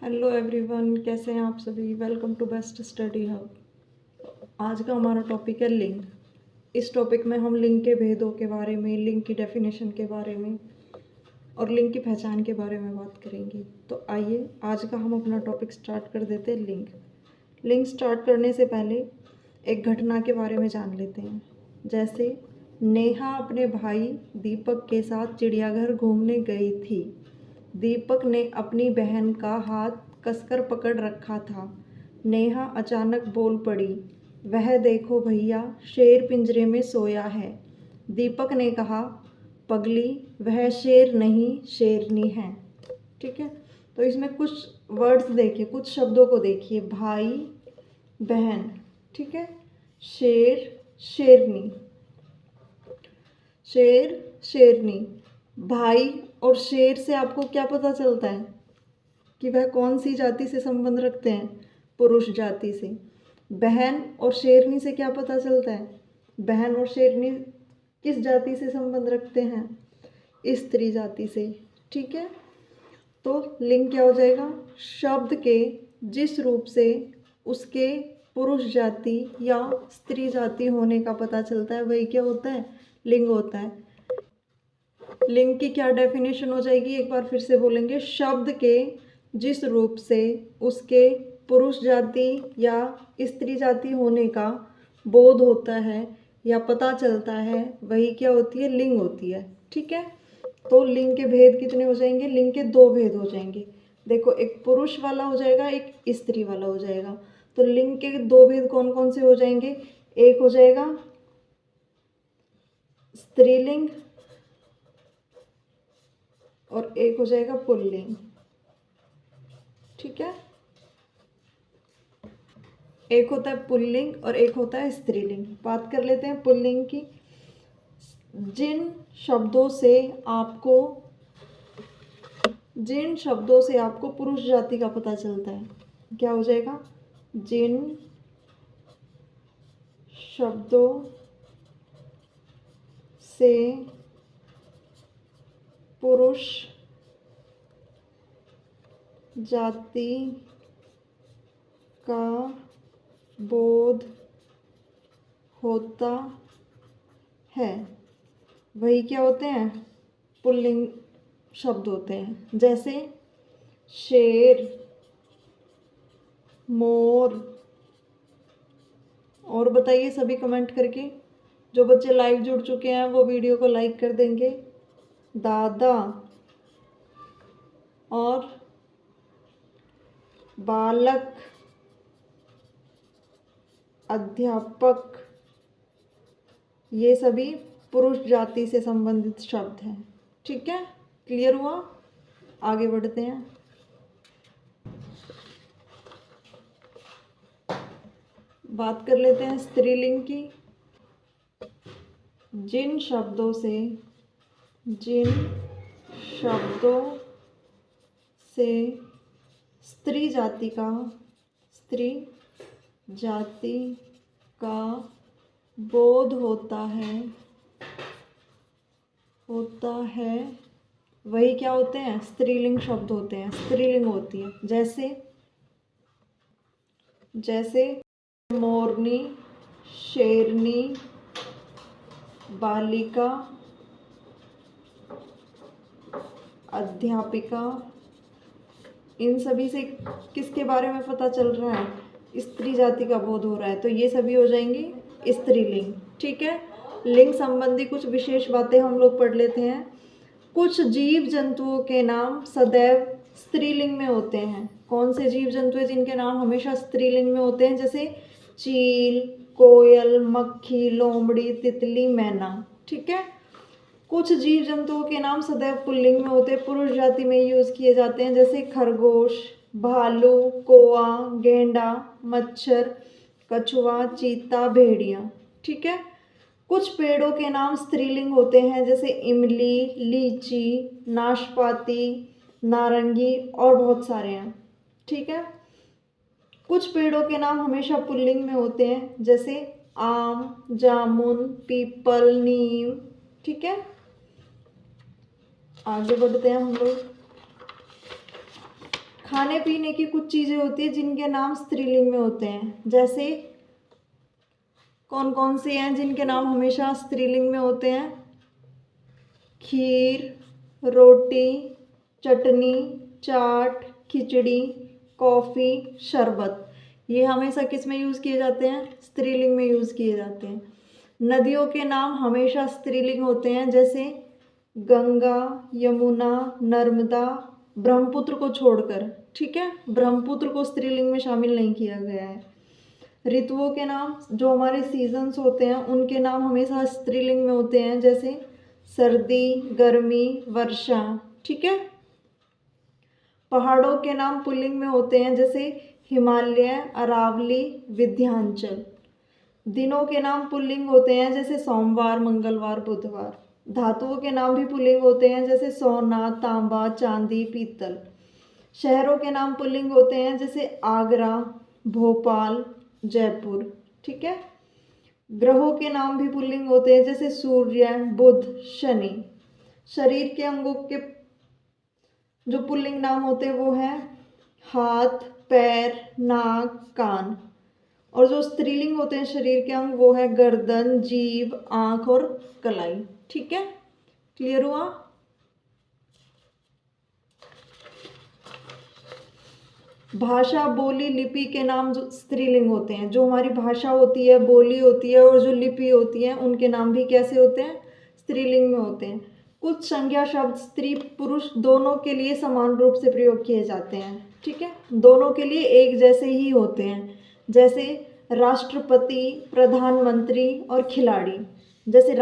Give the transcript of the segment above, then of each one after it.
Hello everyone, कैसे हैं आप सभी। Welcome to best study hub. आज का हमारा टॉपिक है लिंग। इस टॉपिक में हम लिंग के भेदों के बारे में, लिंग की डेफिनेशन के बारे में और लिंग की पहचान के बारे में बात करेंगे। तो आइए आज का हम अपना टॉपिक स्टार्ट कर देते हैं। लिंग स्टार्ट करने से पहले एक घटना के बारे में जान लेते हैं। जैसे नेहा अपने भाई दीपक के साथ चिड़ियाघर घूमने गई थी। दीपक ने अपनी बहन का हाथ कसकर पकड़ रखा था। नेहा अचानक बोल पड़ी, वह देखो भैया, शेर पिंजरे में सोया है। दीपक ने कहा, पगली, वह शेर नहीं शेरनी है। ठीक है, तो इसमें कुछ वर्ड्स देखिए, कुछ शब्दों को देखिए। भाई, बहन, ठीक है, शेर, शेरनी, शेर, शेरनी। भाई और शेर से आपको क्या पता चलता है कि वह कौन सी जाति से संबंध रखते हैं? पुरुष जाति से। बहन और शेरनी से क्या पता चलता है? बहन और शेरनी किस जाति से संबंध रखते हैं? स्त्री जाति से। ठीक है, तो लिंग क्या हो जाएगा? शब्द के जिस रूप से उसके पुरुष जाति या स्त्री जाति होने का पता चलता है वही क्या होता है? लिंग होता है। लिंग की क्या डेफिनेशन हो जाएगी? एक बार फिर से बोलेंगे। शब्द के जिस रूप से उसके पुरुष जाति या स्त्री जाति होने का बोध होता है या पता चलता है वही क्या होती है? लिंग होती है। ठीक है, तो लिंग के भेद कितने हो जाएंगे? लिंग के दो भेद हो जाएंगे। देखो, एक पुरुष वाला हो जाएगा, एक स्त्री वाला हो जाएगा। तो लिंग के दो भेद कौन कौन से हो जाएंगे? एक हो जाएगा स्त्रीलिंग और एक हो जाएगा पुल्लिंग। ठीक है, एक होता है पुल्लिंग और एक होता है स्त्रीलिंग। बात कर लेते हैं पुल्लिंग की। जिन शब्दों से आपको पुरुष जाति का पता चलता है, क्या हो जाएगा? जिन शब्दों से पुरुष जाति का बोध होता है वही क्या होते हैं? पुल्लिंग शब्द होते हैं। जैसे शेर, मोर। और बताइए सभी कमेंट करके। जो बच्चे लाइव जुड़ चुके हैं वो वीडियो को लाइक कर देंगे। दादा और बालक, अध्यापक, ये सभी पुरुष जाति से संबंधित शब्द हैं। ठीक है, क्लियर हुआ? आगे बढ़ते हैं। बात कर लेते हैं स्त्रीलिंग की। जिन शब्दों से स्त्री जाति का बोध होता है वही क्या होते हैं? स्त्रीलिंग शब्द होते हैं, स्त्रीलिंग होती है। जैसे मोरनी, शेरनी, बालिका, अध्यापिका। इन सभी से किसके बारे में पता चल रहा है? स्त्री जाति का बोध हो रहा है, तो ये सभी हो जाएंगे स्त्रीलिंग। ठीक है, लिंग संबंधी कुछ विशेष बातें हम लोग पढ़ लेते हैं। कुछ जीव जंतुओं के नाम सदैव स्त्रीलिंग में होते हैं। कौन से जीव जंतु हैं जिनके नाम हमेशा स्त्रीलिंग में होते हैं? जैसे चील, कोयल, मक्खी, लोमड़ी, तितली, मैना। ठीक है, कुछ जीव जंतुओं के नाम सदैव पुल्लिंग में होते हैं, पुरुष जाति में यूज किए जाते हैं। जैसे खरगोश, भालू, कौआ, गेंडा, मच्छर, कछुआ, चीता, भेड़िया। ठीक है, कुछ पेड़ों के नाम स्त्रीलिंग होते हैं, जैसे इमली, लीची, नाशपाती, नारंगी और बहुत सारे हैं। ठीक है, कुछ पेड़ों के नाम हमेशा पुल्लिंग में होते हैं, जैसे आम, जामुन, पीपल, नीम। ठीक है, आगे बढ़ते हैं हम लोग। खाने पीने की कुछ चीज़ें होती है जिनके नाम स्त्रीलिंग में होते हैं। जैसे कौन कौन से हैं जिनके नाम हमेशा स्त्रीलिंग में होते हैं? खीर, रोटी, चटनी, चाट, खिचड़ी, कॉफ़ी, शरबत। ये हमेशा किस में यूज़ किए जाते हैं? स्त्रीलिंग में यूज़ किए जाते हैं। नदियों के नाम हमेशा स्त्रीलिंग होते हैं, जैसे गंगा, यमुना, नर्मदा, ब्रह्मपुत्र को छोड़कर। ठीक है, ब्रह्मपुत्र को स्त्रीलिंग में शामिल नहीं किया गया है। ऋतुओं के नाम, जो हमारे सीजन्स होते हैं उनके नाम हमेशा स्त्रीलिंग में होते हैं, जैसे सर्दी, गर्मी, वर्षा। ठीक है। पहाड़ों के नाम पुल्लिंग में होते हैं, जैसे हिमालय, अरावली, विंध्याचल। दिनों के नाम पुल्लिंग होते हैं, जैसे सोमवार, मंगलवार, बुधवार। धातुओं के नाम भी पुल्लिंग होते हैं, जैसे सोना, तांबा, चांदी, पीतल। शहरों के नाम पुल्लिंग होते हैं, जैसे आगरा, भोपाल, जयपुर। ठीक है। ग्रहों के नाम भी पुल्लिंग होते हैं, जैसे सूर्य, बुध, शनि। शरीर के अंगों के जो पुल्लिंग नाम होते हैं वो हैं हाथ, पैर, नाक, कान। और जो स्त्रीलिंग होते हैं शरीर के अंग वो है गर्दन, जीभ, आंख और कलाई। ठीक है, क्लियर हुआ? भाषा, बोली, लिपि के नाम जो स्त्रीलिंग होते हैं। जो हमारी भाषा होती है, बोली होती है और जो लिपि होती है उनके नाम भी कैसे होते हैं? स्त्रीलिंग में होते हैं। कुछ संज्ञा शब्द स्त्री पुरुष दोनों के लिए समान रूप से प्रयोग किए जाते हैं। ठीक है, दोनों के लिए एक जैसे ही होते हैं, जैसे राष्ट्रपति, प्रधानमंत्री और खिलाड़ी। जैसे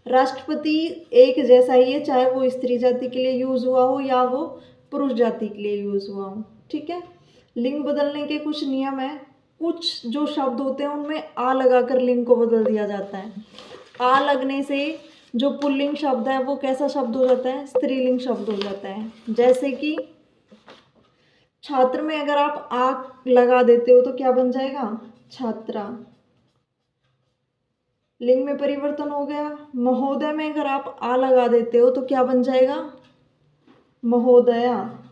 राष्ट्रपति एक जैसा ही है, चाहे वो स्त्री जाति के लिए यूज़ हुआ हो या वो पुरुष जाति के लिए यूज़ हुआ हो। ठीक है। लिंग बदलने के कुछ नियम है। कुछ जो शब्द होते हैं उनमें आ लगाकर लिंग को बदल दिया जाता है। आ लगने से जो पुल्लिंग शब्द है वो कैसा शब्द हो जाता है? स्त्रीलिंग शब्द हो जाता है। जैसे कि छात्र में अगर आप आ लगा देते हो तो क्या बन जाएगा? छात्रा। लिंग में परिवर्तन हो गया। महोदय में अगर आप आ लगा देते हो तो क्या बन जाएगा? महोदया।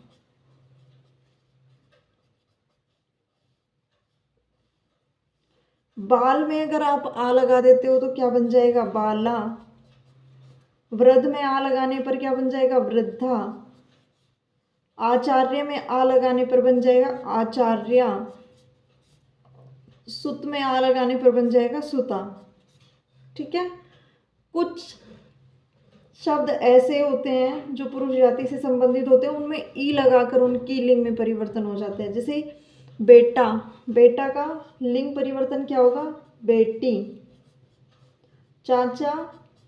बाल में अगर आप आ लगा देते हो तो क्या बन जाएगा? बाला। वृद्ध में आ लगाने पर क्या बन जाएगा? वृद्धा। आचार्य में आ लगाने पर बन जाएगा आचार्या। सुत में आ लगाने पर बन जाएगा सुता। ठीक है। कुछ शब्द ऐसे होते हैं जो पुरुष जाति से संबंधित होते हैं, उनमें ई लगाकर उनकी लिंग में परिवर्तन हो जाते हैं। जैसे बेटा, बेटा का लिंग परिवर्तन क्या होगा? बेटी। चाचा,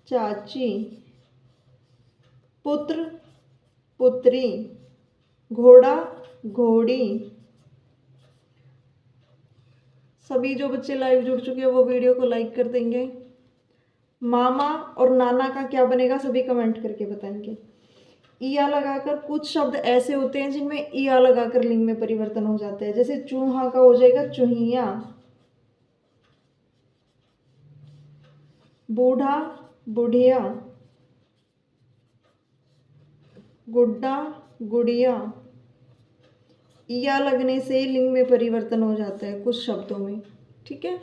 चाची। पुत्र, पुत्री। घोड़ा, घोड़ी। सभी जो बच्चे लाइव जुड़ चुके हैं वो वीडियो को लाइक कर देंगे। मामा और नाना का क्या बनेगा सभी कमेंट करके बताएंगे। ईया लगाकर कुछ शब्द ऐसे होते हैं जिनमें ईया लगाकर लिंग में परिवर्तन हो जाता है। जैसे चूहा का हो जाएगा चूहिया। बूढ़ा, बुढ़िया। गुड्डा, गुड़िया। ईया लगने से लिंग में परिवर्तन हो जाता है कुछ शब्दों में। ठीक है।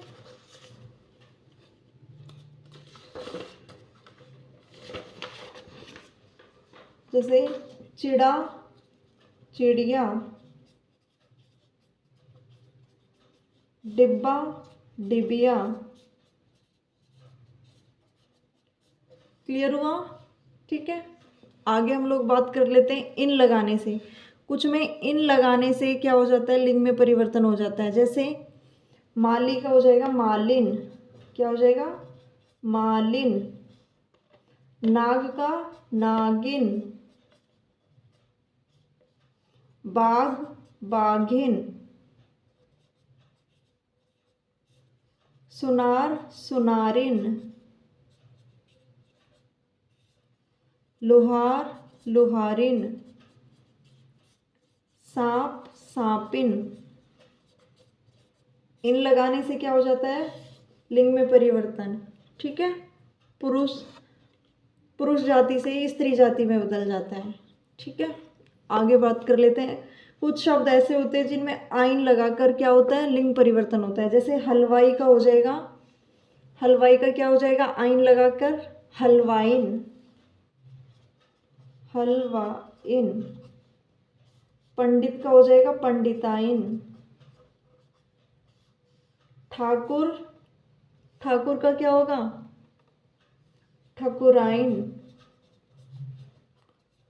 जैसे चिड़ा, चिड़िया। डिब्बा, डिबिया। क्लियर हुआ? ठीक है। आगे हम लोग बात कर लेते हैं इन लगाने से। कुछ में इन लगाने से क्या हो जाता है? लिंग में परिवर्तन हो जाता है। जैसे माली का हो जाएगा मालिन। क्या हो जाएगा? मालिन। नाग का नागिन। बाघ, बाघिन। सुनार, सुनारिन। लोहार, लोहारिन। सांप, सांपिन। इन लगाने से क्या हो जाता है? लिंग में परिवर्तन। ठीक है। पुरुष जाति से स्त्री जाति में बदल जाता है। ठीक है। आगे बात कर लेते हैं कुछ शब्द ऐसे होते हैं जिनमें आइन लगाकर क्या होता है, लिंग परिवर्तन होता है। जैसे हलवाई का हो जाएगा, हलवाई का क्या हो जाएगा, आइन लगाकर हलवाइन, हलवाइन। पंडित का हो जाएगा पंडिताइन। ठाकुर, ठाकुर का क्या होगा, ठकुराइन,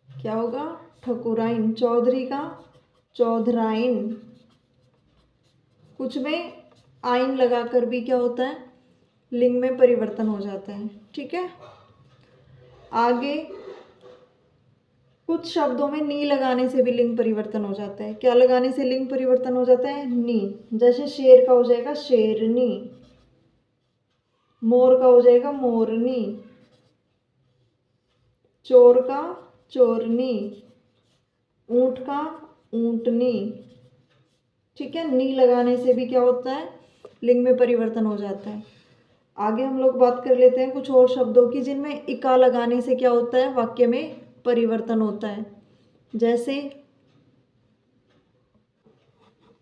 क्या होगा, ठकुराइन। चौधरी का चौधराइन। कुछ में आइन लगाकर भी क्या होता है, लिंग में परिवर्तन हो जाता है। ठीक है, आगे कुछ शब्दों में नी लगाने से भी लिंग परिवर्तन हो जाता है। क्या लगाने से लिंग परिवर्तन हो जाता है, नी। जैसे शेर का हो जाएगा शेरनी, मोर का हो जाएगा मोरनी, चोर का चोरनी, ऊंट का ऊंटनी। ठीक है, नी लगाने से भी क्या होता है, लिंग में परिवर्तन हो जाता है। आगे हम लोग बात कर लेते हैं कुछ और शब्दों की जिनमें इका लगाने से क्या होता है, वाक्य में परिवर्तन होता है। जैसे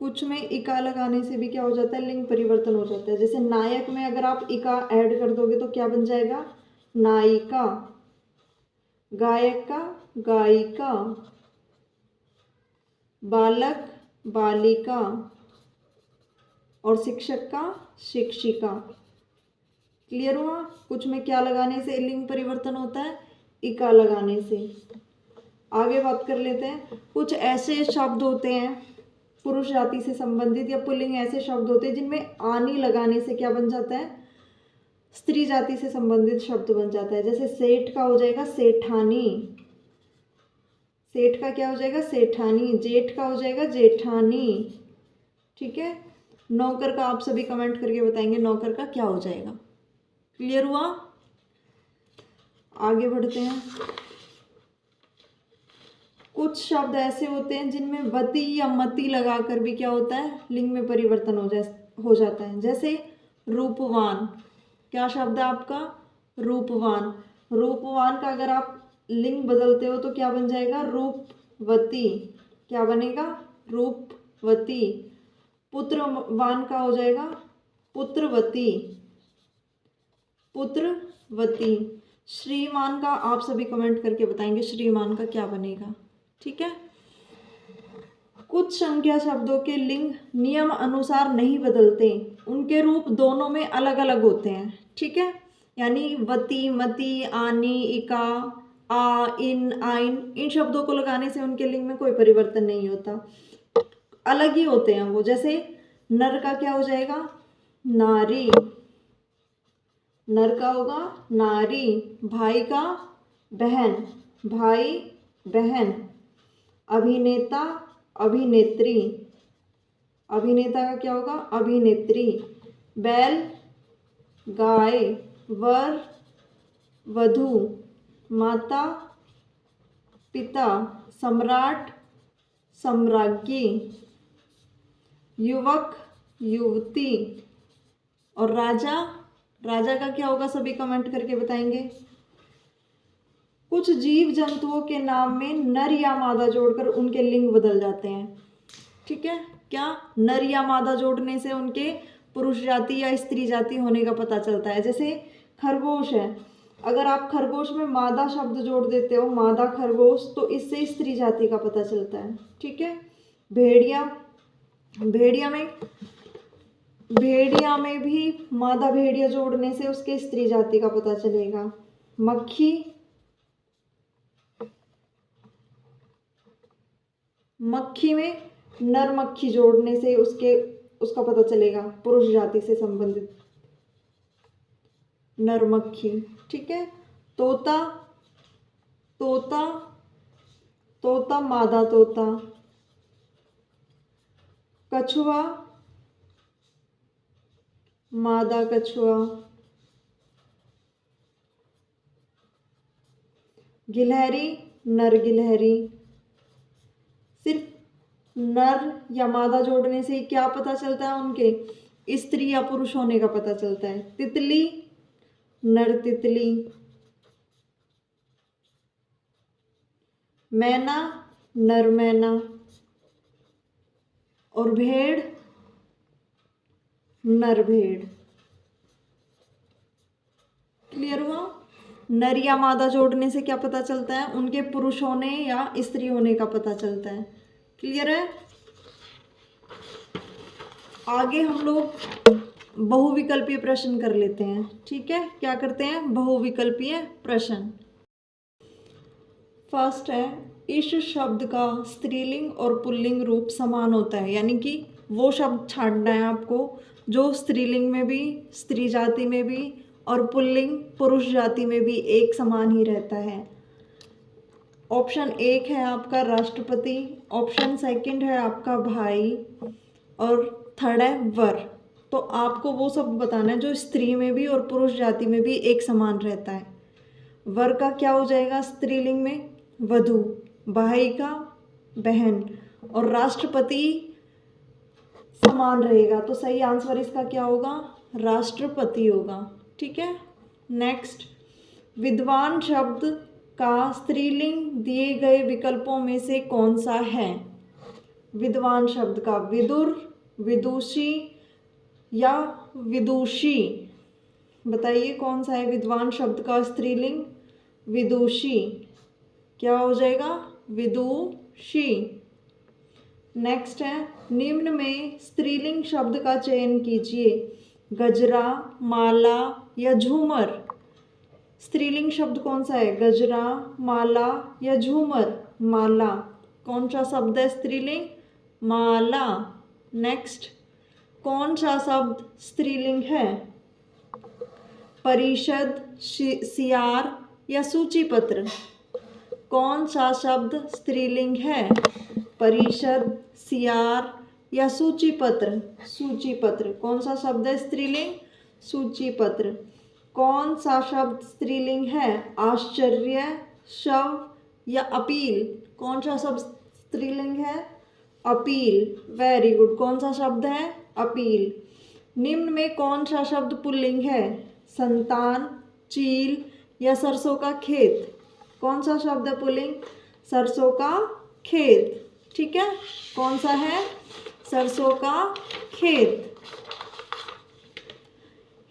कुछ में इका लगाने से भी क्या हो जाता है, लिंग परिवर्तन हो जाता है। जैसे नायक में अगर आप इका ऐड कर दोगे तो क्या बन जाएगा, नायिका। गायक का गायिका, बालक बालिका, और शिक्षक का शिक्षिका। क्लियर हुआ, कुछ में क्या लगाने से लिंग परिवर्तन होता है, इका लगाने से। आगे बात कर लेते हैं, कुछ ऐसे शब्द होते हैं पुरुष जाति से संबंधित या पुल्लिंग ऐसे शब्द होते हैं जिनमें आनी लगाने से क्या बन जाता है, स्त्री जाति से संबंधित शब्द बन जाता है। जैसे सेठ का हो जाएगा सेठानी, सेठ का क्या हो जाएगा सेठानी। जेठ का हो जाएगा जेठानी। ठीक है, नौकर का आप सभी कमेंट करके बताएंगे नौकर का क्या हो जाएगा। क्लियर हुआ, आगे बढ़ते हैं। कुछ शब्द ऐसे होते हैं जिनमें वती या मति लगाकर भी क्या होता है, लिंग में परिवर्तन हो जाता है। जैसे रूपवान, क्या शब्द है आपका, रूपवान। रूपवान का अगर आप लिंग बदलते हो तो क्या बन जाएगा, रूपवती। क्या बनेगा, रूपवती। पुत्रवान का हो जाएगा पुत्रवती, पुत्रवती। श्रीमान का आप सभी कमेंट करके बताएंगे श्रीमान का क्या बनेगा। ठीक है, कुछ संख्या शब्दों के लिंग नियम अनुसार नहीं बदलते, उनके रूप दोनों में अलग अलग होते हैं। ठीक है, यानी वती, मति, आनी, इका, आ, इन, आइन, इन शब्दों को लगाने से उनके लिंग में कोई परिवर्तन नहीं होता, अलग ही होते हैं वो। जैसे नर का क्या हो जाएगा, नारी, नर का होगा नारी। भाई का बहन, भाई बहन। अभिनेता अभिनेत्री, अभिनेता का क्या होगा अभिनेत्री। बैल गाय, वर वधू, माता पिता, सम्राट सम्राज्ञी, युवक युवती, और राजा, राजा का क्या होगा सभी कमेंट करके बताएंगे। कुछ जीव जंतुओं के नाम में नर या मादा जोड़कर उनके लिंग बदल जाते हैं। ठीक है, क्या नर या मादा जोड़ने से उनके पुरुष जाति या स्त्री जाति होने का पता चलता है। जैसे खरगोश है, अगर आप खरगोश में मादा शब्द जोड़ देते हो, मादा खरगोश, तो इससे स्त्री जाति का पता चलता है। ठीक है, भेड़िया, भेड़िया में भी मादा भेड़िया जोड़ने से उसके स्त्री जाति का पता चलेगा। मक्खी, मक्खी में नर मक्खी जोड़ने से उसका पता चलेगा पुरुष जाति से संबंधित, नर मक्खी। ठीक है, तोता, तोता, तोता मादा तोता। कछुआ, मादा कछुआ। गिलहरी, नर गिलहरी। सिर्फ नर या मादा जोड़ने से क्या पता चलता है, उनके स्त्री या पुरुष होने का पता चलता है। तितली, नर तितली। मैना, नर मैना। और भेड़ नर भेड़। क्लियर हुआ? नर या मादा जोड़ने से क्या पता चलता है? उनके पुरुष होने या स्त्री होने का पता चलता है। क्लियर है? आगे हम लोग बहुविकल्पीय प्रश्न कर लेते हैं। ठीक है, क्या करते हैं? बहुविकल्पीय प्रश्न। फर्स्ट है, इस शब्द का स्त्रीलिंग और पुल्लिंग रूप समान होता है, यानी कि वो शब्द छांटना है आपको जो स्त्रीलिंग में भी, स्त्री जाति में भी और पुल्लिंग पुरुष जाति में भी एक समान ही रहता है। ऑप्शन 1 है आपका राष्ट्रपति, ऑप्शन 2 है आपका भाई और 3rd है वर। तो आपको वो सब बताना है जो स्त्री में भी और पुरुष जाति में भी एक समान रहता है। वर का क्या हो जाएगा स्त्रीलिंग में? वधू। भाई का बहन। और राष्ट्रपति समान रहेगा, तो सही आंसर इसका क्या होगा? राष्ट्रपति होगा। ठीक है, नेक्स्ट, विद्वान शब्द का स्त्रीलिंग दिए गए विकल्पों में से कौन सा है? विद्वान शब्द का विदुर, विदुषी या विदुषी, बताइए कौन सा है विद्वान शब्द का स्त्रीलिंग? विदुषी। क्या हो जाएगा? विदुषी। नेक्स्ट है, निम्न में स्त्रीलिंग शब्द का चयन कीजिए, गजरा, माला या झूमर। स्त्रीलिंग शब्द कौन सा है? गजरा, माला या झूमर? माला। कौन सा शब्द है स्त्रीलिंग? माला। नेक्स्ट, कौन सा शब्द स्त्रीलिंग है? परिषद, सियार या सूचीपत्र? कौन सा शब्द स्त्रीलिंग है? परिषद, सियार या सूचीपत्र? सूचीपत्र। कौन सा शब्द है स्त्रीलिंग? सूचीपत्र। कौन सा शब्द स्त्रीलिंग है? आश्चर्य, शव या अपील? कौन सा शब्द स्त्रीलिंग है? अपील। Very good. कौन सा शब्द है? अपील। निम्न में कौन सा शब्द पुल्लिंग है? संतान, चील या सरसों का खेत? कौन सा शब्द है पुल्लिंग? सरसों का खेत। ठीक है, कौन सा है? सरसों का खेत।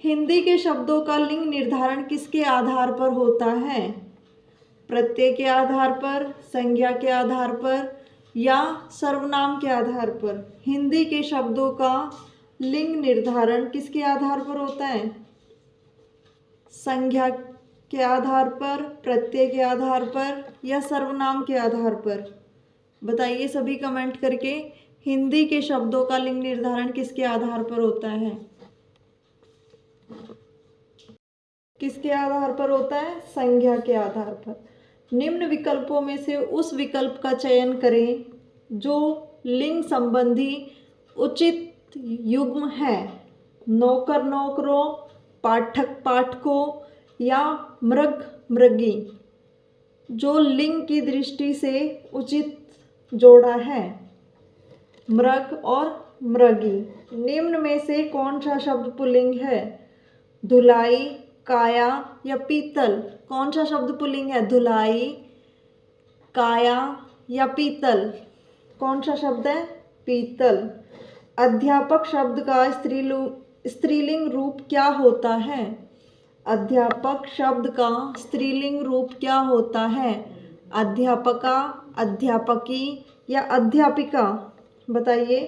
हिंदी के शब्दों का लिंग निर्धारण किसके आधार पर होता है? प्रत्यय के आधार पर, संज्ञा के आधार पर या सर्वनाम के आधार पर? हिंदी के शब्दों का लिंग निर्धारण किसके आधार पर होता है? संज्ञा के आधार पर, प्रत्यय के आधार पर या सर्वनाम के आधार पर? बताइए सभी कमेंट करके, हिंदी के शब्दों का लिंग निर्धारण किसके आधार पर होता है? किसके आधार पर होता है? संज्ञा के आधार पर। निम्न विकल्पों में से उस विकल्प का चयन करें जो लिंग संबंधी उचित युग्म है। नौकर, नौकरों, पाठक, पाठकों या मृग, मृगी। जो लिंग की दृष्टि से उचित जोड़ा है, मृग और मृगी। निम्न में से कौन सा शब्द पुल्लिंग है? धुलाई, काया या पीतल? कौन सा शब्द पुल्लिंग है? धुलाई, काया या पीतल? कौन सा शब्द है? पीतल। अध्यापक शब्द का स्त्रीलिंग रूप क्या होता है? अध्यापक शब्द का स्त्रीलिंग रूप क्या होता है? अध्यापका, अध्यापकी या अध्यापिका? बताइए,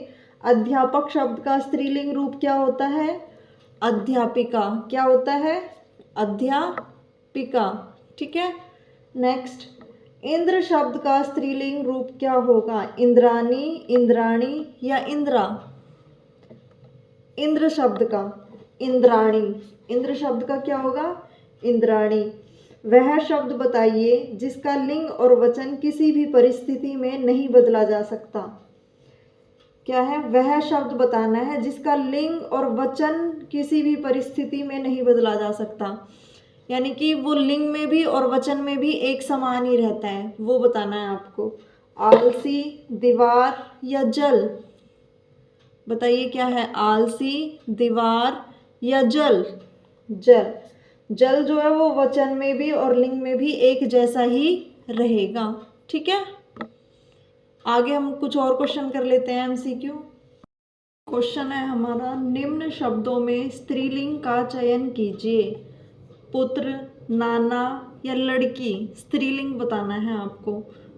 अध्यापक शब्द का स्त्रीलिंग रूप क्या होता है? अध्यापिका। क्या होता है? अध्यापिका। ठीक है, नेक्स्ट, इंद्र शब्द का स्त्रीलिंग रूप क्या होगा? इंद्रानी, इंद्राणी या इंद्रा? इंद्र शब्द का इंद्राणी। इंद्र शब्द का क्या होगा? इंद्राणी। वह शब्द बताइए जिसका लिंग और वचन किसी भी परिस्थिति में नहीं बदला जा सकता। क्या है? वह शब्द बताना है जिसका लिंग और वचन किसी भी परिस्थिति में नहीं बदला जा सकता, यानी कि वो लिंग में भी और वचन में भी एक समान ही रहता है, वो बताना है आपको। आलसी, दीवार या जल? बताइए क्या है? आलसी, दीवार या जल? जल। जल जो है वो वचन में भी और लिंग में भी एक जैसा ही रहेगा। ठीक है, आगे हम कुछ और क्वेश्चन कर लेते हैं एमसीक्यू। क्वेश्चन है हमारा, निम्न शब्दों में स्त्रीलिंग का चयन कीजिए। पुत्र, नाना या लड़की, स्त्रीलिंग बताना है आपको।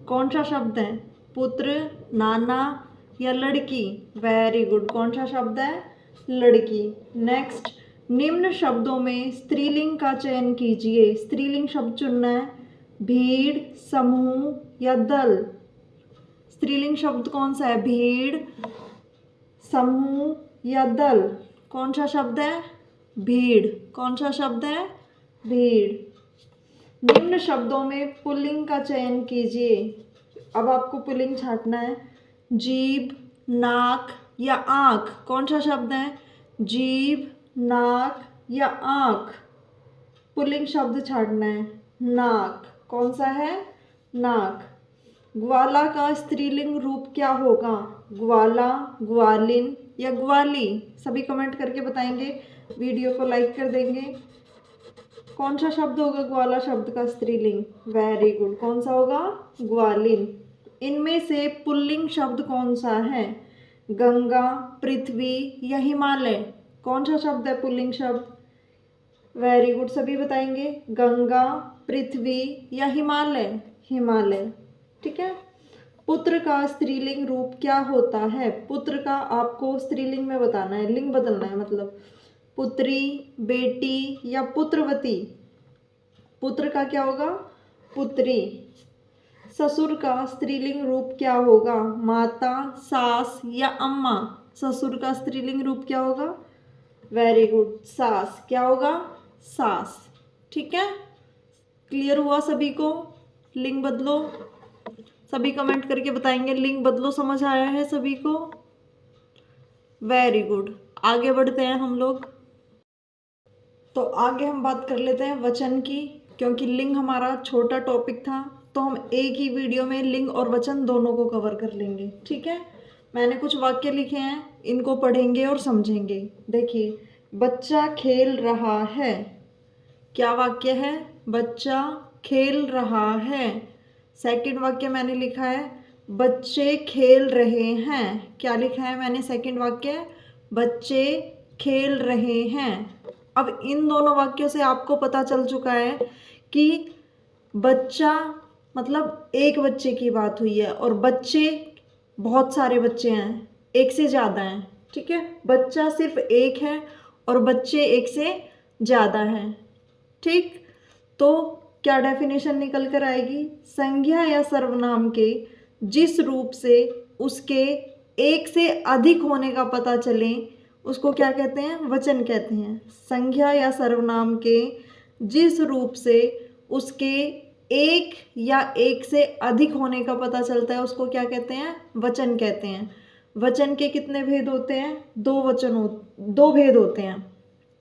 कौन सा शब्द है? पुत्र, नाना या लड़की? Very good. कौन सा शब्द है? लड़की। नेक्स्ट, निम्न शब्दों में स्त्रीलिंग का चयन कीजिए। स्त्रीलिंग शब्द चुनना है। भीड़, समूह या दल? स्त्रीलिंग शब्द कौन सा है? भीड़, समूह या दल? कौन सा शब्द है? भीड़। कौन सा शब्द है? भीड़। निम्न शब्दों में पुल्लिंग का चयन कीजिए। अब आपको पुल्लिंग छांटना है। जीभ, नाक या आँख? कौन सा शब्द है? जीभ, नाक या आँख? पुल्लिंग शब्द छांटना है। नाक। कौन सा है? नाक। ग्वाला का स्त्रीलिंग रूप क्या होगा? ग्वाला, ग्वालिन या ग्वाली? सभी कमेंट करके बताएंगे, वीडियो को लाइक कर देंगे। कौन सा शब्द होगा ग्वाला शब्द का स्त्रीलिंग? Very good. कौन सा होगा? ग्वालिन। इनमें से पुल्लिंग शब्द कौन सा है? गंगा, पृथ्वी या हिमालय? कौन सा शब्द है पुल्लिंग शब्द? Very good. सभी बताएंगे, गंगा, पृथ्वी या हिमालय? हिमालय। ठीक है। पुत्र का स्त्रीलिंग रूप क्या होता है? पुत्र का आपको स्त्रीलिंग में बताना है, लिंग बदलना है। मतलब पुत्री, बेटी या पुत्रवती? पुत्र का क्या होगा? पुत्री। ससुर का स्त्रीलिंग रूप क्या होगा? माता, सास या अम्मा? ससुर का स्त्रीलिंग रूप क्या होगा? वेरी गुड, सास। क्या होगा? सास। ठीक है। क्लियर हुआ सभी को? लिंग बदलो। सभी कमेंट करके बताएंगे, लिंग बदलो समझ आया है सभी को? Very good. आगे बढ़ते हैं हम लोग। तो आगे हम बात कर लेते हैं वचन की। क्योंकि लिंग हमारा छोटा टॉपिक था, तो हम एक ही वीडियो में लिंग और वचन दोनों को कवर कर लेंगे। ठीक है। मैंने कुछ वाक्य लिखे हैं, इनको पढ़ेंगे और समझेंगे। देखिए, बच्चा खेल रहा है। क्या वाक्य है? बच्चा खेल रहा है। सेकंड वाक्य मैंने लिखा है, बच्चे खेल रहे हैं। क्या लिखा है मैंने? सेकंड वाक्य, बच्चे खेल रहे हैं। अब इन दोनों वाक्यों से आपको पता चल चुका है कि बच्चा मतलब एक बच्चे की बात हुई है, और बच्चे बहुत सारे बच्चे हैं, एक से ज़्यादा हैं। ठीक है। बच्चा सिर्फ एक है और बच्चे एक से ज़्यादा हैं। ठीक। तो क्या डेफिनेशन निकल कर आएगी? संज्ञा या सर्वनाम के जिस रूप से उसके एक से अधिक होने का पता चले उसको क्या कहते हैं? वचन कहते हैं। संज्ञा या सर्वनाम के जिस रूप से उसके एक या एक से अधिक होने का पता चलता है उसको क्या कहते हैं? वचन कहते हैं। वचन के कितने भेद होते हैं? दो भेद होते हैं।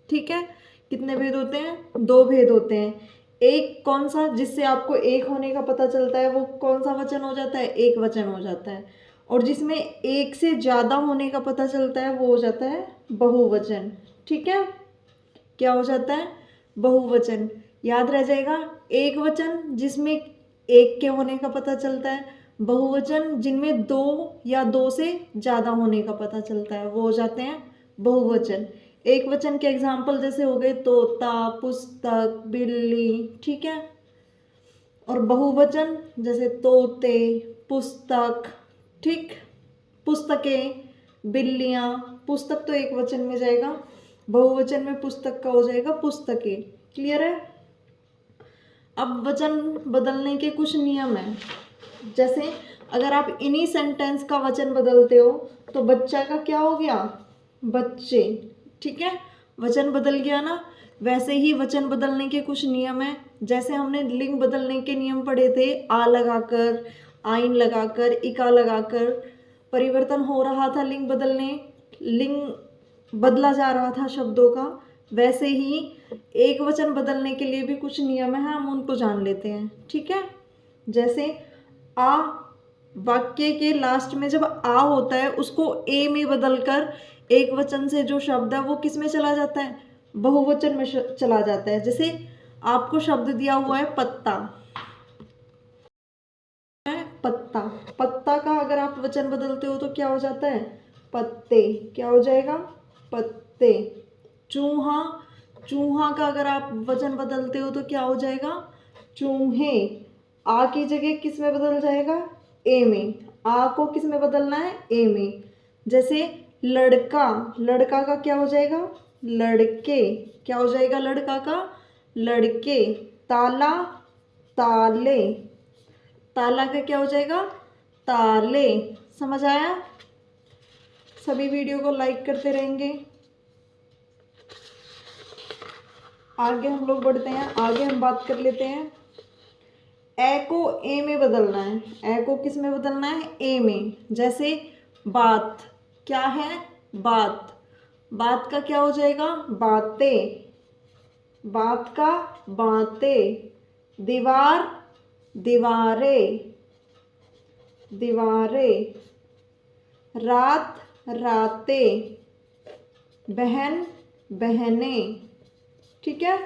ठीक है। कितने भेद होते हैं? दो भेद होते हैं। एक कौन सा? जिससे आपको एक होने का पता चलता है, वो कौन सा वचन हो जाता है? एक वचन हो जाता है। और जिसमें एक से ज़्यादा होने का पता चलता है वो हो जाता है बहुवचन। ठीक है। क्या हो जाता है? बहुवचन। याद रह जाएगा। एक वचन जिसमें एक के होने का पता चलता है, बहुवचन जिनमें दो या दो से ज़्यादा होने का पता चलता है, वो हो जाते हैं बहुवचन। एक वचन के एग्जाम्पल जैसे हो गए तोता, पुस्तक, बिल्ली। ठीक है। और बहुवचन जैसे तोते, पुस्तक, ठीक, पुस्तकें, बिल्लियाँ। पुस्तक तो एक वचन में जाएगा, बहुवचन में पुस्तक का हो जाएगा पुस्तकें। क्लियर है? अब वचन बदलने के कुछ नियम हैं। जैसे अगर आप इन्हीं सेंटेंस का वचन बदलते हो तो बच्चा का क्या हो गया? बच्चे। ठीक है। वचन बदल गया ना। वैसे ही वचन बदलने के कुछ नियम हैं। जैसे हमने लिंग बदलने के नियम पढ़े थे, आ लगाकर, आइन लगाकर, इका लगाकर परिवर्तन हो रहा था, लिंग बदला जा रहा था शब्दों का। वैसे ही एक वचन बदलने के लिए भी कुछ नियम है, हम उनको जान लेते हैं। ठीक है। जैसे आ, वाक्य के लास्ट में जब आ होता है उसको ए में बदलकर एक वचन से जो शब्द है वो किस में चला जाता है? बहुवचन में चला जाता है। जैसे आपको शब्द दिया हुआ है पत्ता, पत्ता। पत्ता का अगर आप वचन बदलते हो तो क्या हो जाता है? पत्ते, क्या हो जाएगा? पत्ते। चूहा, चूहा का अगर आप वचन बदलते हो तो क्या हो जाएगा? चूहे। आ की जगह किस में बदल जाएगा? ए में। आ को किस में बदलना है? ए में। जैसे लड़का, लड़का का क्या हो जाएगा? लड़के। क्या हो जाएगा लड़का का? लड़के। ताला, ताले। ताला का क्या हो जाएगा? ताले। समझ आया? सभी वीडियो को लाइक करते रहेंगे। आगे हम लोग बढ़ते हैं, आगे हम बात कर लेते हैं। ए को ए में बदलना है। ए को किस में बदलना है? ए में। जैसे बात, क्या है? बात। बात का क्या हो जाएगा? बातें। बात का बातें। दीवार, दीवारें, दीवारें। रात, रातें। बहन, बहनें। ठीक है,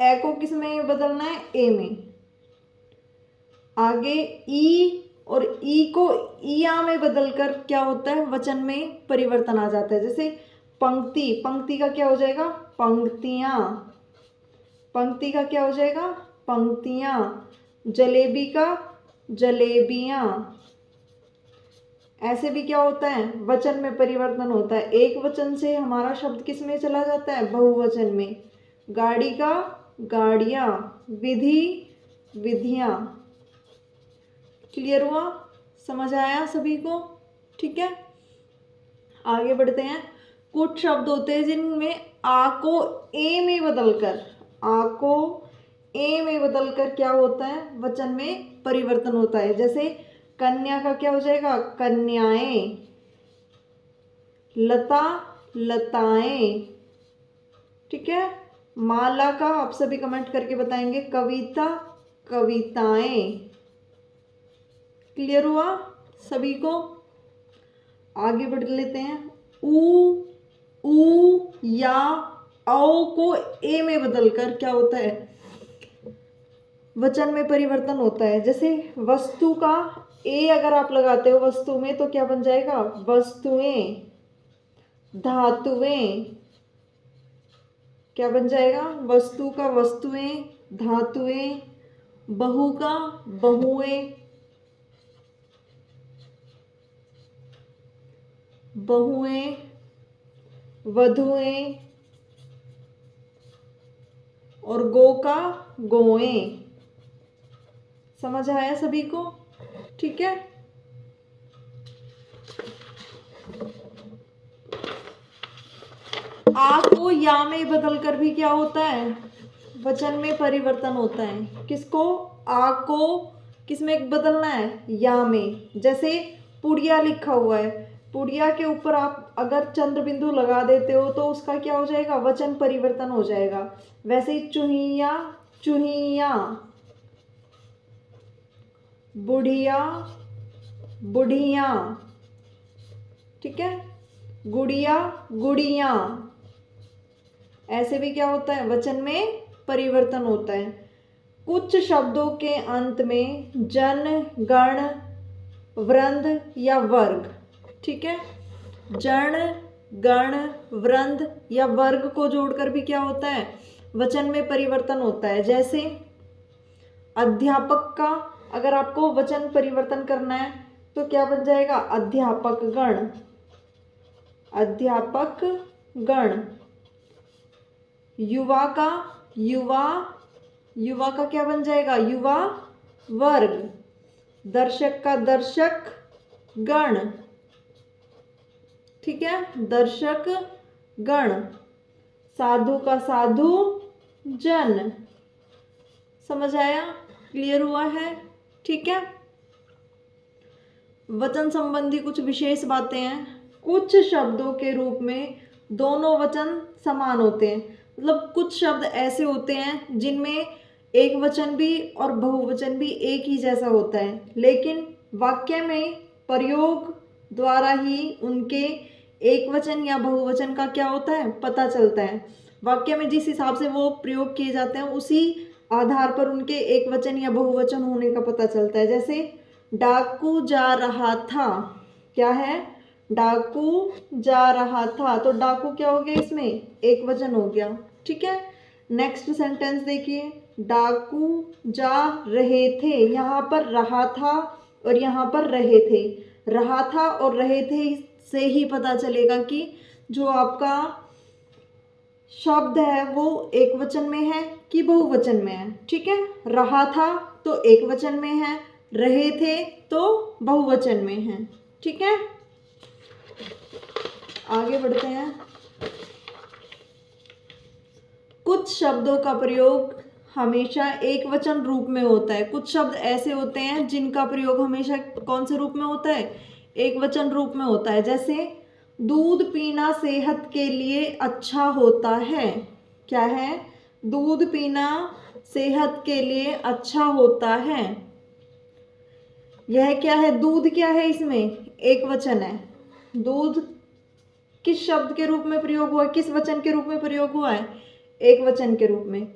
ए को किस में बदलना है? ए में। आगे ई, और ई को इया में बदलकर क्या होता है? वचन में परिवर्तन आ जाता है। जैसे पंक्ति, पंक्ति का क्या हो जाएगा? पंक्तियां। पंक्ति का क्या हो जाएगा? पंक्तियां। जलेबी का जलेबियां। ऐसे भी क्या होता है? वचन में परिवर्तन होता है। एक वचन से हमारा शब्द किस में चला जाता है? बहुवचन में। गाड़ी का गाड़ियां। विधि, विधियां। क्लियर हुआ? समझ आया सभी को? ठीक है, आगे बढ़ते हैं। कुछ शब्द होते हैं जिनमें आ को ए में बदलकर, आ को ए में बदलकर क्या होता है? वचन में परिवर्तन होता है। जैसे कन्या का क्या हो जाएगा? कन्याएं। लता, लताएं। ठीक है, माला का आप सभी कमेंट करके बताएंगे। कविता, कविताएं। क्लियर हुआ सभी को? आगे बढ़ लेते हैं। ऊ या औ को ए में बदलकर क्या होता है? वचन में परिवर्तन होता है। जैसे वस्तु का ए अगर आप लगाते हो वस्तु में तो क्या बन जाएगा? वस्तुएं। धातुएं। क्या बन जाएगा? वस्तु का वस्तुएं, धातुएं। बहु का बहुएं, बहुएं। वधुएं। और गो का गोएं। समझ आया सभी को? ठीक है, आ को या में बदलकर भी क्या होता है? वचन में परिवर्तन होता है। किसको? आ को किस में बदलना है? या में। जैसे पुड़िया लिखा हुआ है, पुड़िया के ऊपर आप अगर चंद्र बिंदु लगा देते हो तो उसका क्या हो जाएगा? वचन परिवर्तन हो जाएगा। वैसे ही चुहिया, चुहिया। बुढ़िया, बुढ़िया। ठीक है, गुड़िया, गुड़िया। ऐसे भी क्या होता है? वचन में परिवर्तन होता है। कुछ शब्दों के अंत में जन, गण, वृंद या वर्ग। ठीक है, जन, गण, वृंद या वर्ग को जोड़कर भी क्या होता है? वचन में परिवर्तन होता है। जैसे अध्यापक का अगर आपको वचन परिवर्तन करना है तो क्या बन जाएगा? अध्यापक गण, अध्यापक गण। युवा का युवा, युवा का क्या बन जाएगा? युवा वर्ग। दर्शक का दर्शक गण। ठीक है, दर्शक गण। साधु का साधु जन। समझ आया? क्लियर हुआ है? ठीक है, वचन संबंधी कुछ विशेष बातें हैं। कुछ शब्दों के रूप में दोनों वचन समान होते हैं। मतलब कुछ शब्द ऐसे होते हैं जिनमें एक वचन भी और बहुवचन भी एक ही जैसा होता है, लेकिन वाक्य में प्रयोग द्वारा ही उनके एक वचन या बहुवचन का क्या होता है? पता चलता है। वाक्य में जिस हिसाब से वो प्रयोग किए जाते हैं उसी आधार पर उनके एक वचन या बहुवचन होने का पता चलता है। जैसे डाकू जा रहा था, क्या है? डाकू जा रहा था, तो डाकू क्या हो गया, इसमें एक वचन हो गया। ठीक है, नेक्स्ट सेंटेंस देखिए, डाकू जा रहे थे, यहाँ पर रहा था और यहाँ पर रहे थे। रहा था और रहे थे से ही पता चलेगा कि जो आपका शब्द है वो एक वचन में है कि बहुवचन में है। ठीक है, रहा था तो एक वचन में है, रहे थे तो बहुवचन में है। ठीक है, आगे बढ़ते हैं। कुछ शब्दों का प्रयोग हमेशा एक वचन रूप में होता है। कुछ शब्द ऐसे होते हैं जिनका प्रयोग हमेशा कौन से रूप में होता है, एक वचन रूप में होता है। जैसे दूध पीना सेहत के लिए अच्छा होता है। क्या है, दूध पीना सेहत के लिए अच्छा होता है। यह क्या है, दूध क्या है, इसमें एक वचन है। दूध किस शब्द के रूप में प्रयोग हुआ है, किस वचन के रूप में प्रयोग हुआ है, एक वचन के रूप में।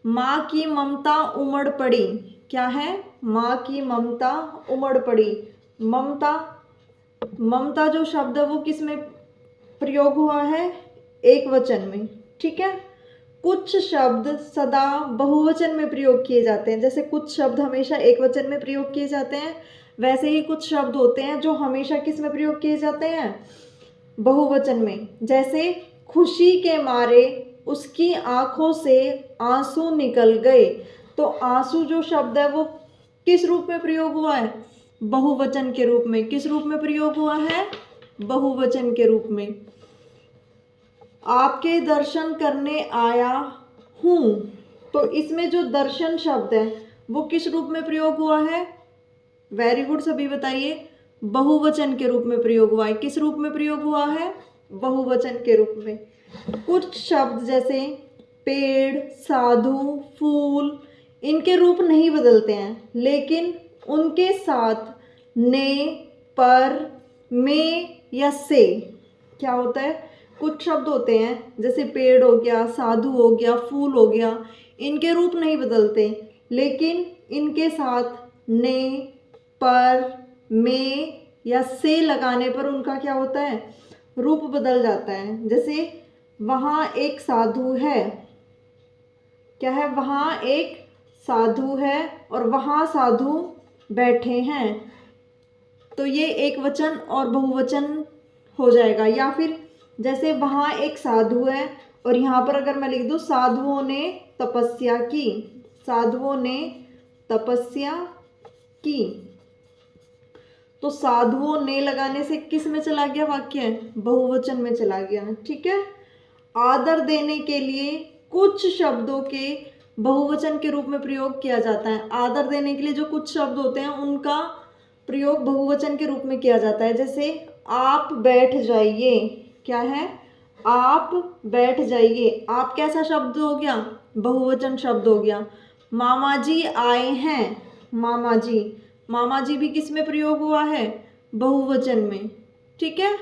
माँ की ममता उमड़ पड़ी। क्या है, माँ की ममता उमड़ पड़ी। ममता, ममता जो शब्द है वो किस में प्रयोग हुआ है, एक वचन में। ठीक है, कुछ शब्द सदा बहुवचन में प्रयोग किए जाते हैं। जैसे कुछ शब्द हमेशा एक वचन में प्रयोग किए जाते हैं, वैसे ही कुछ शब्द होते हैं जो हमेशा किस में प्रयोग किए जाते हैं, बहुवचन में। जैसे खुशी के मारे उसकी आंखों से आंसू निकल गए, तो आंसू जो शब्द है वो किस रूप में प्रयोग हुआ है, बहुवचन के रूप में। किस रूप में प्रयोग हुआ है, बहुवचन के रूप में। आपके दर्शन करने आया हूँ, तो इसमें जो दर्शन शब्द है वो किस रूप में प्रयोग हुआ है, वेरी गुड, सभी बताइए, बहुवचन के रूप में प्रयोग हुआ है। किस रूप में प्रयोग हुआ है, बहुवचन के रूप में। कुछ शब्द जैसे पेड़, साधु, फूल, इनके रूप नहीं बदलते हैं, लेकिन उनके साथ ने, पर, में या से क्या होता है, कुछ शब्द होते हैं जैसे पेड़ हो गया, साधु हो गया, फूल हो गया, इनके रूप नहीं बदलते, लेकिन इनके साथ ने, पर, में या से लगाने पर उनका क्या होता है, रूप बदल जाता है। जैसे वहाँ एक साधु है। क्या है, वहाँ एक साधु है और वहाँ साधु बैठे हैं, तो ये एक वचन और बहुवचन हो जाएगा। या फिर जैसे वहाँ एक साधु है और यहाँ पर अगर मैं लिख दूँ साधुओं ने तपस्या की, साधुओं ने तपस्या की, तो साधुओं ने लगाने से किस में चला गया वाक्य, बहुवचन में चला गया। ठीक है, आदर देने के लिए कुछ शब्दों के बहुवचन के रूप में प्रयोग किया जाता है। आदर देने के लिए जो कुछ शब्द होते हैं उनका प्रयोग बहुवचन के रूप में किया जाता है। जैसे आप बैठ जाइए, क्या है, आप बैठ जाइए, आप कैसा शब्द हो गया, बहुवचन शब्द हो गया। मामा जी आए हैं, मामा जी, मामा जी भी किस में प्रयोग हुआ है, बहुवचन में। ठीक है,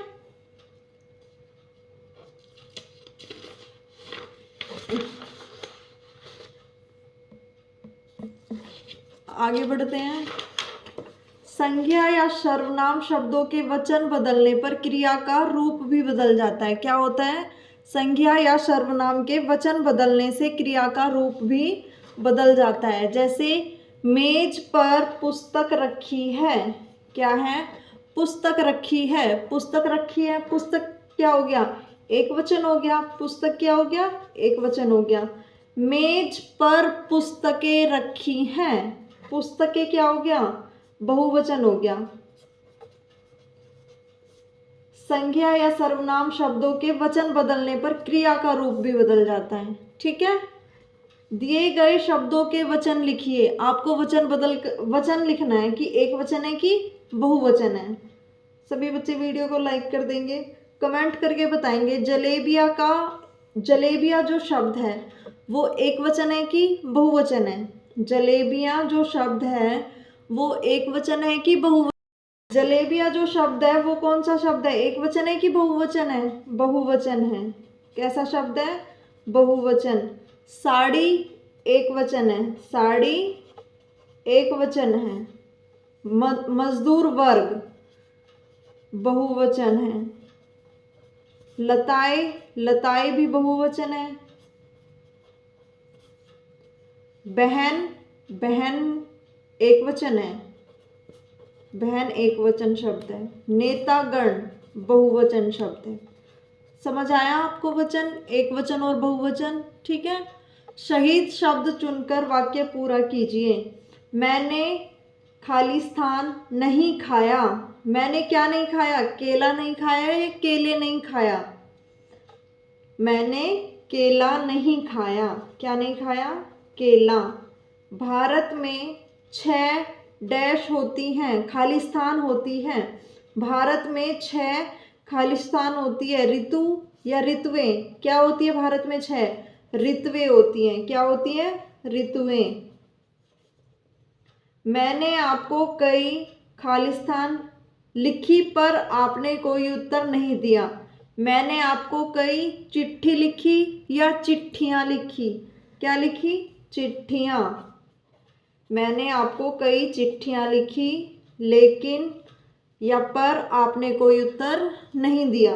आगे बढ़ते हैं। संज्ञा या सर्वनाम शब्दों के वचन बदलने पर क्रिया का रूप भी बदल जाता है। क्या होता है, संज्ञा या सर्वनाम के वचन बदलने से क्रिया का रूप भी बदल जाता है। जैसे मेज पर पुस्तक रखी है। क्या है, पुस्तक रखी है, पुस्तक रखी है, पुस्तक क्या हो गया, एक वचन हो गया, पुस्तक क्या हो गया, एक वचन हो गया। मेज पर पुस्तकें रखी हैं, पुस्तकें क्या हो गया, बहुवचन हो गया। संज्ञा या सर्वनाम शब्दों के वचन बदलने पर क्रिया का रूप भी बदल जाता है। ठीक है, दिए गए शब्दों के वचन लिखिए। आपको वचन लिखना है कि एक वचन है कि बहुवचन है। सभी बच्चे वीडियो को लाइक कर देंगे, कमेंट करके बताएंगे जलेबिया जो शब्द है वो एक वचन है कि बहुवचन है। जलेबिया जो शब्द है वो एक वचन है कि बहुवचन। जलेबिया जो शब्द है वो कौन सा शब्द है, एक वचन है कि बहुवचन है, बहुवचन है। कैसा शब्द है, बहुवचन। साड़ी एक वचन है, साड़ी एक वचन है। मजदूर वर्ग, बहुवचन है। लताएं, लताएं भी बहुवचन है। बहन, बहन एकवचन है। बहन एकवचन शब्द है। नेतागण बहुवचन शब्द है। समझ आया आपको वचन, एकवचन और बहुवचन? ठीक है। शहीद शब्द चुनकर वाक्य पूरा कीजिए। मैंने खाली स्थान नहीं खाया। मैंने क्या नहीं खाया? केला नहीं खाया या केले नहीं खाया? मैंने केला नहीं खाया। क्या नहीं खाया? केला। भारत में 6 डैश होती हैं, खाली स्थान होती हैं। भारत में 6 खाली स्थान होती है। ऋतु या ऋतुएं क्या होती है? भारत में 6 ऋतुएं होती हैं। क्या होती है? ऋतुएं। मैंने आपको कई खालिस्तान लिखी पर आपने कोई उत्तर नहीं दिया। मैंने आपको कई चिट्ठी लिखी या चिट्ठियां लिखी? क्या लिखी? चिट्ठियां। मैंने आपको कई चिट्ठियां लिखी लेकिन या पर आपने कोई उत्तर नहीं दिया।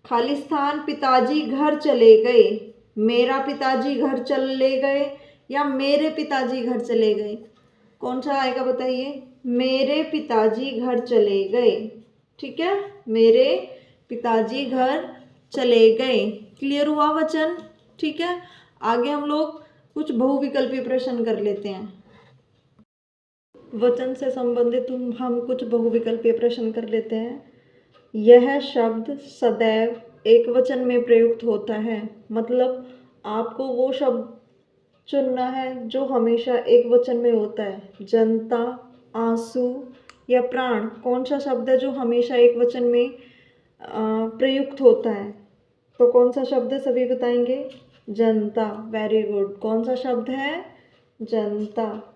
खालिस्तान पिताजी घर चले गए। मेरा पिताजी घर चले गए या मेरे पिताजी घर चले गए? कौन सा आएगा बताइए? मेरे पिताजी घर चले गए। ठीक है, मेरे पिताजी घर चले गए। क्लियर हुआ वचन? ठीक है, आगे हम लोग कुछ बहुविकल्पी प्रश्न कर लेते हैं। वचन से संबंधित हम कुछ बहुविकल्पीय प्रश्न कर लेते हैं। यह शब्द सदैव एक वचन में प्रयुक्त होता है। मतलब आपको वो शब्द चुनना है जो हमेशा एक वचन में होता है। जनता, आंसू या प्राण, कौन सा शब्द है जो हमेशा एक वचन में प्रयुक्त होता है? तो कौन सा शब्द है? सभी बताएंगे। जनता। Very good. कौन सा शब्द है? जनता।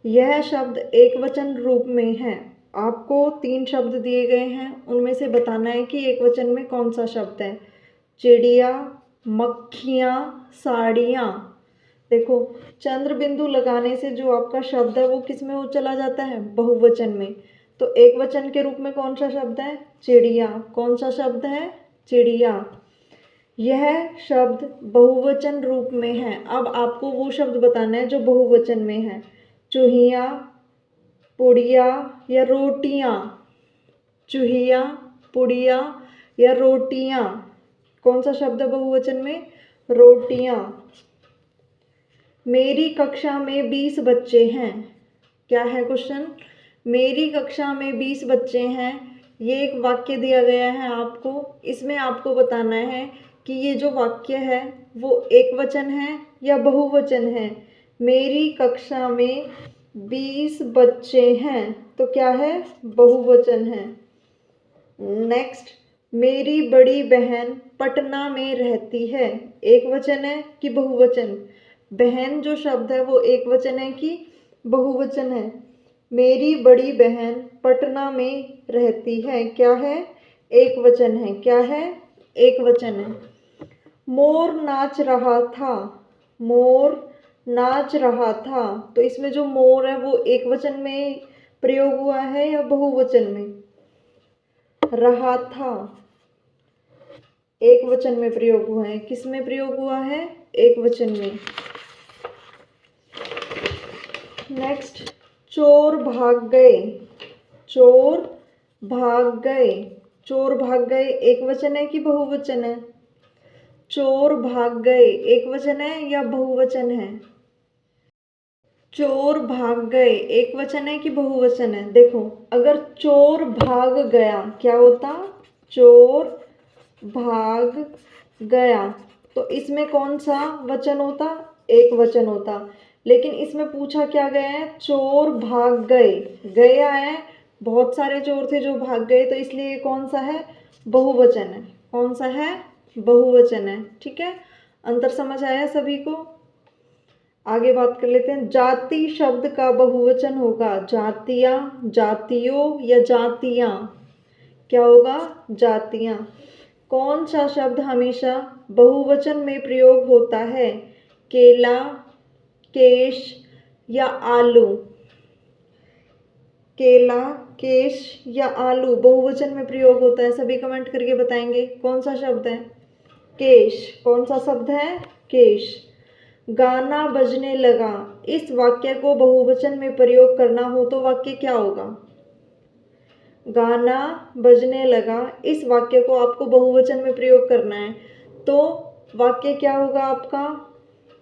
यह शब्द एक वचन रूप में है। आपको 3 शब्द दिए गए हैं, उनमें से बताना है कि एक वचन में कौन सा शब्द है। चिड़िया, मक्खियाँ, साड़ियाँ। देखो, चंद्र बिंदु लगाने से जो आपका शब्द है वो किस में हो चला जाता है? बहुवचन में। तो एक वचन के रूप में कौन सा शब्द है? चिड़िया। कौन सा शब्द है? चिड़िया। यह शब्द बहुवचन रूप में है। अब आपको वो शब्द बताना है जो बहुवचन में है। चूहिया, पुड़िया या रोटियां? चूहिया, पुड़िया या रोटियां? कौन सा शब्द है बहुवचन में? रोटियां। मेरी कक्षा में 20 बच्चे हैं। क्या है क्वेश्चन? मेरी कक्षा में 20 बच्चे हैं। ये एक वाक्य दिया गया है आपको। इसमें आपको बताना है कि ये जो वाक्य है वो एक वचन है या बहुवचन है। मेरी कक्षा में 20 बच्चे हैं, तो क्या है? बहुवचन है। नेक्स्ट, मेरी बड़ी बहन पटना में रहती है। एक वचन है कि बहुवचन? बहन जो शब्द है वो एक वचन है कि बहुवचन है? मेरी बड़ी बहन पटना में रहती है। क्या है? एक वचन है। क्या है? एक वचन है। मोर नाच रहा था। मोर नाच रहा था, तो इसमें जो मोर है वो एक वचन में प्रयोग हुआ है या बहुवचन में? रहा था एक वचन में प्रयोग हुआ है। किस में प्रयोग हुआ है? एक वचन में। नेक्स्ट, चोर भाग गए। चोर भाग गए। चोर भाग गए एक वचन है कि बहुवचन है? चोर भाग गए एक वचन है या बहुवचन है? चोर भाग गए एक वचन है कि बहुवचन है? देखो, अगर चोर भाग गया क्या होता? चोर भाग गया, तो इसमें कौन सा वचन होता? एक वचन होता। लेकिन इसमें पूछा क्या गया है? चोर भाग गए। गए आए, बहुत सारे चोर थे जो भाग गए, तो इसलिए ये कौन सा है? बहुवचन है। कौन सा है? बहुवचन है। ठीक है, अंतर समझ आया सभी को? आगे बात कर लेते हैं। जाति शब्द का बहुवचन होगा जातियां, जातियों या जातियां? क्या होगा? जातियां। कौन सा शब्द हमेशा बहुवचन में प्रयोग होता है? केला, केश या आलू? केला, केश या आलू बहुवचन में प्रयोग होता है? सभी कमेंट करके बताएंगे कौन सा शब्द है? केश। कौन सा शब्द है? केश। गाना बजने लगा, इस वाक्य को बहुवचन में प्रयोग करना हो तो वाक्य क्या होगा? गाना बजने लगा, इस वाक्य को आपको बहुवचन में प्रयोग करना है तो वाक्य क्या होगा आपका?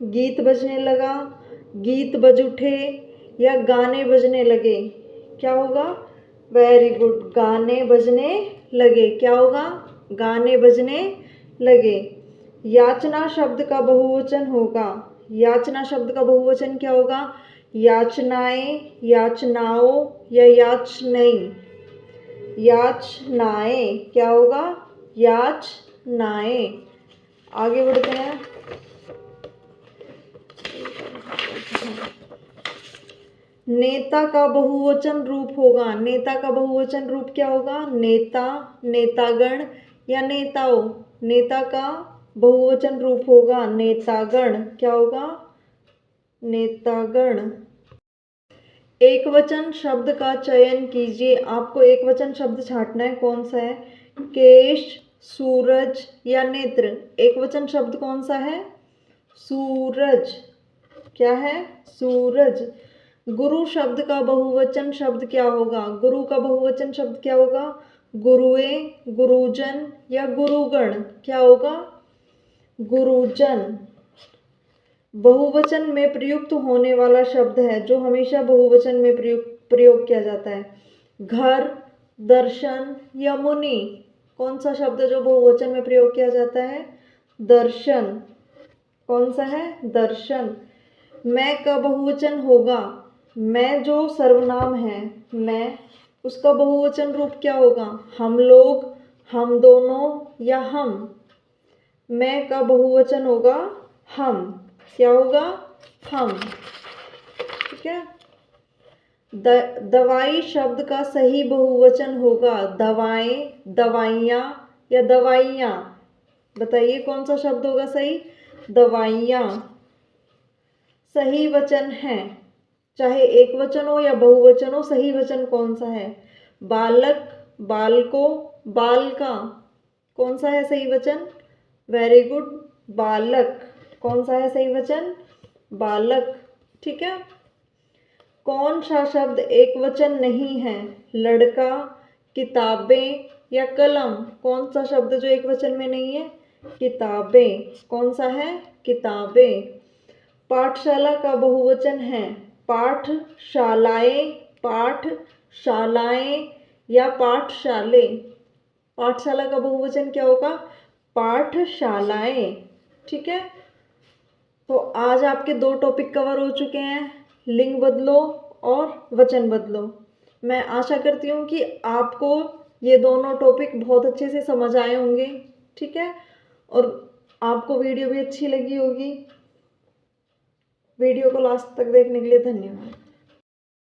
गीत बजने लगा, गीत बज उठे या गाने बजने लगे? क्या होगा? वेरी गुड, गाने बजने लगे। क्या होगा? गाने बजने लगे। याचना शब्द का बहुवचन होगा। याचना शब्द का बहुवचन क्या होगा? याचनाएं, याचनाओं या याचनई? याचनाएं। क्या होगा? याचनाएं। आगे बढ़ते हैं। नेता का बहुवचन रूप होगा। नेता का बहुवचन रूप क्या होगा? नेता, नेतागण या नेताओं? नेता का बहुवचन रूप होगा नेतागण। क्या होगा? नेतागण। एक वचन शब्द का चयन कीजिए। आपको एक वचन शब्द छांटना है, कौन सा है? केश, सूरज या नेत्र? एक वचन शब्द कौन सा है? सूरज। क्या है? सूरज। गुरु शब्द का बहुवचन शब्द क्या होगा? गुरु का बहुवचन शब्द क्या होगा? गुरुए, गुरुजन या गुरुगण? क्या होगा? गुरुजन। बहुवचन में प्रयुक्त होने वाला शब्द है जो हमेशा बहुवचन में प्रयोग किया जाता है। घर, दर्शन या मुनि? कौन सा शब्द जो बहुवचन में प्रयोग किया जाता है? दर्शन। कौन सा है? दर्शन। मैं का बहुवचन होगा। मैं जो सर्वनाम है, मैं, उसका बहुवचन रूप क्या होगा? हम लोग, हम दोनों या हम? मैं का बहुवचन होगा हम। क्या होगा? हम। ठीक है। दवाई शब्द का सही बहुवचन होगा। दवाएं, दवाइयाँ या दवाइयाँ? बताइए कौन सा शब्द होगा सही? दवाइयाँ। सही वचन है, चाहे एक वचन हो या बहुवचन हो, सही वचन कौन सा है? बालक, बालको, बालका? कौन सा है सही वचन? वेरी गुड, बालक। कौन सा है सही वचन? बालक। ठीक है। कौन सा शब्द एक वचन नहीं है? लड़का, किताबें या कलम? कौन सा शब्द जो एक वचन में नहीं है? किताबें। कौन सा है? किताबें। पाठशाला का बहुवचन है। पाठशालाएं, पाठशालाएं या पाठशाले? पाठशाला का बहुवचन क्या होगा? पाठशालाएं। ठीक है। तो आज आपके 2 टॉपिक कवर हो चुके हैं, लिंग बदलो और वचन बदलो। मैं आशा करती हूँ कि आपको ये दोनों टॉपिक बहुत अच्छे से समझ आए होंगे। ठीक है। और आपको वीडियो भी अच्छी लगी होगी। वीडियो को लास्ट तक देखने के लिए धन्यवाद।